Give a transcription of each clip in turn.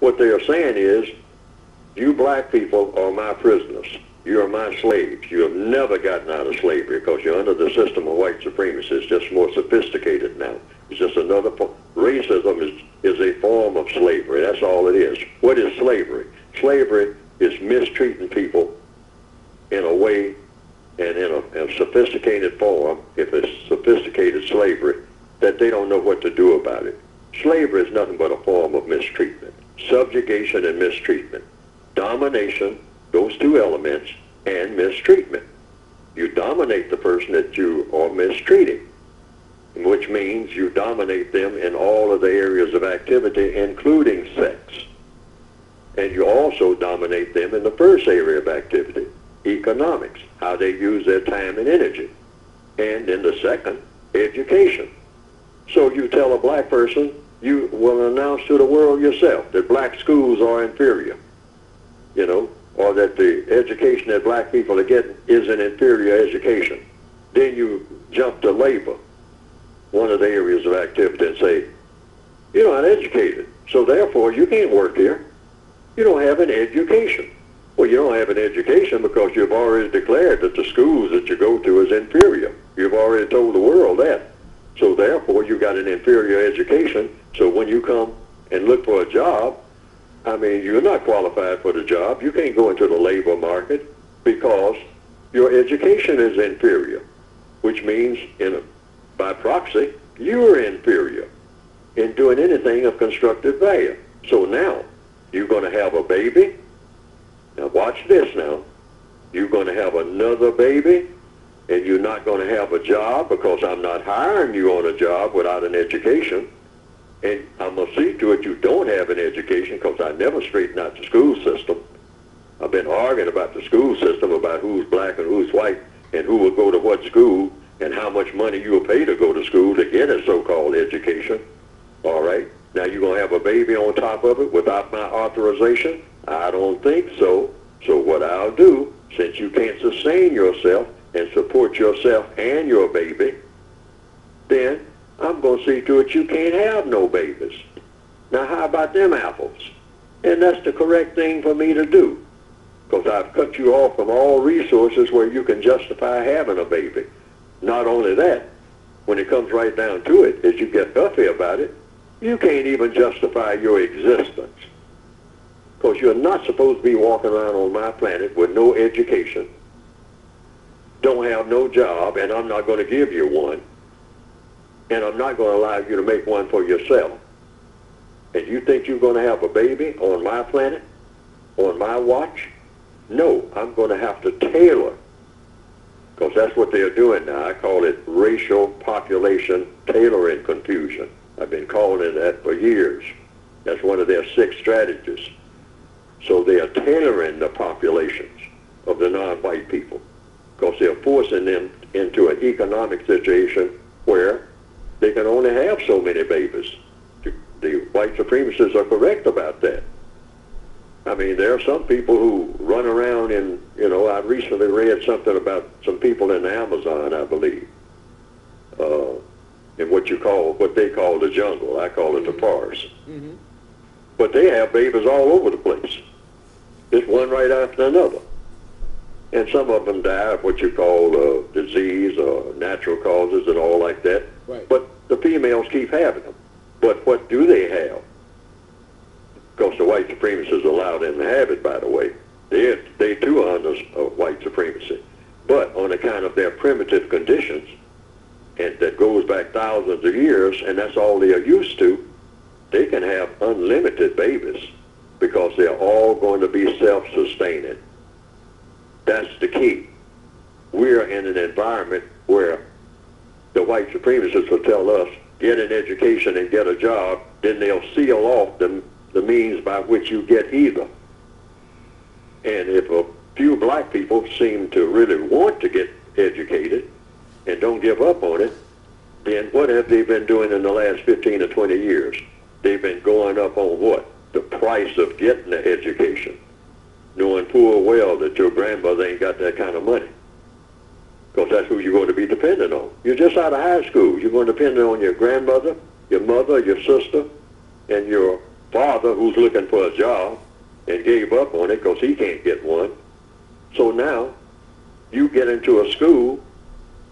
What they are saying is, you black people are my prisoners. You are my slaves. You have never gotten out of slavery because you're under the system of white supremacy. It's just more sophisticated now. It's just another racism is a form of slavery. That's all it is. What is slavery? Slavery is mistreating people in a way and in a sophisticated form, if it's sophisticated slavery, that they don't know what to do about it. Slavery is nothing but a form of mistreatment. Subjugation and mistreatment. Domination, those two elements, and mistreatment. You dominate the person that you are mistreating, which means you dominate them in all of the areas of activity, including sex. And you also dominate them in the first area of activity, economics, how they use their time and energy. And in the second, education. So you tell a black person, you will announce to the world yourself that black schools are inferior, you know, or that the education that black people are getting is an inferior education. Then you jump to labor, one of the areas of activity, and say, you're not educated, so therefore you can't work here. You don't have an education. Well, you don't have an education because you've already declared that the schools that you go to is inferior. You've already told the world that. So therefore, you got an inferior education. So when you come and look for a job, I mean, you're not qualified for the job. You can't go into the labor market because your education is inferior, which means by proxy, you're inferior in doing anything of constructive value. So now, you're going to have a baby. Now watch this now. You're going to have another baby, and you're not going to have a job because I'm not hiring you on a job without an education. And I'm going to see to it you don't have an education because I never straightened out the school system. I've been arguing about the school system, about who's black and who's white, and who will go to what school, and how much money you'll pay to go to school to get a so-called education. All right? Now you're going to have a baby on top of it without my authorization? I don't think so. So what I'll do, since you can't sustain yourself and support yourself and your baby, then I'm going to see to it you can't have no babies. Now how about them apples? And that's the correct thing for me to do, because I've cut you off from all resources where you can justify having a baby. Not only that, when it comes right down to it, as you get huffy about it, you can't even justify your existence, because you're not supposed to be walking around on my planet with no education, don't have no job, and I'm not going to give you one, and I'm not going to allow you to make one for yourself. And you think you're going to have a baby on my planet, on my watch? No, I'm going to have to tailor, because that's what they're doing now. I call it racial population tailoring confusion. I've been calling it that for years. That's one of their 6 strategies. So they are tailoring the populations of the non-white people, because they're forcing them into an economic situation where they can only have so many babies. The white supremacists are correct about that. I mean, there are some people who run around in, you know, I recently read something about some people in the Amazon, I believe, in what they call the jungle. I call it the forest. Mm-hmm. But they have babies all over the place. Just one right after another. And some of them die of what you call disease or natural causes and all like that. Right. But the females keep having them. But what do they have? Because the white supremacists allow them to have it, by the way. They too are under white supremacy. But on account of their primitive conditions, and that goes back thousands of years, and that's all they are used to, they can have unlimited babies because they're all going to be self-sustaining. That's the key. We're in an environment where the white supremacists will tell us, get an education and get a job, then they'll seal off the means by which you get either. And if a few black people seem to really want to get educated and don't give up on it, then what have they been doing in the last 15 or 20 years? They've been going up on what? The price of getting the education, knowing full well that your grandmother ain't got that kind of money, because that's who you're going to be dependent on. You're just out of high school. You're going to depend on your grandmother, your mother, your sister, and your father who's looking for a job and gave up on it because he can't get one. So now you get into a school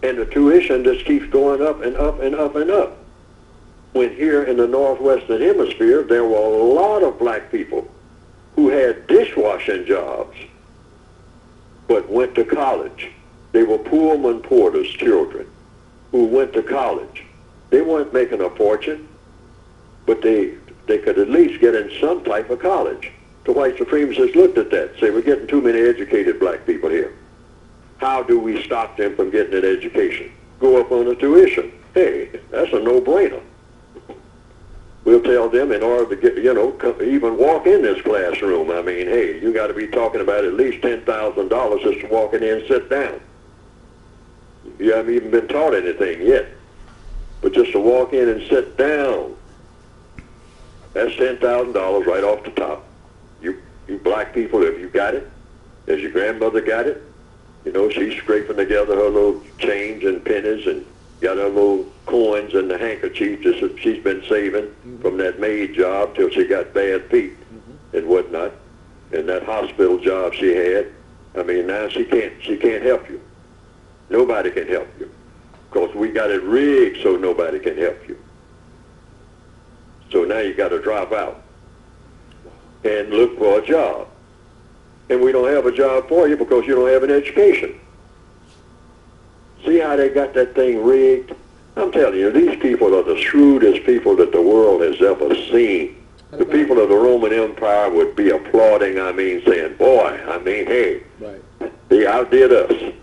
and the tuition just keeps going up and up and up and up. When here in the Northwestern Hemisphere, there were a lot of black people who had dishwashing jobs but went to college. They were Pullman Porter's children who went to college. They weren't making a fortune, but they could at least get in some type of college. The white supremacists looked at that, say, we're getting too many educated black people here. How do we stop them from getting an education? Go up on the tuition. Hey, that's a no-brainer. We'll tell them in order to get, even walk in this classroom, I mean, hey, you got to be talking about at least $10,000 just to walk in and sit down. You haven't even been taught anything yet. But just to walk in and sit down, that's $10,000 right off the top. You black people, if you got it, as your grandmother got it, she's scraping together her little change and pennies and got her little coins in the handkerchief that she's been saving from that maid job till she got bad feet and whatnot, and that hospital job she had. I mean, now she can't help you. Nobody can help you because we got it rigged so nobody can help you. So now you got to drop out and look for a job. And we don't have a job for you because you don't have an education. See how they got that thing rigged? I'm telling you, these people are the shrewdest people that the world has ever seen. The people of the Roman Empire would be applauding, saying, boy, hey, right. They outdid us.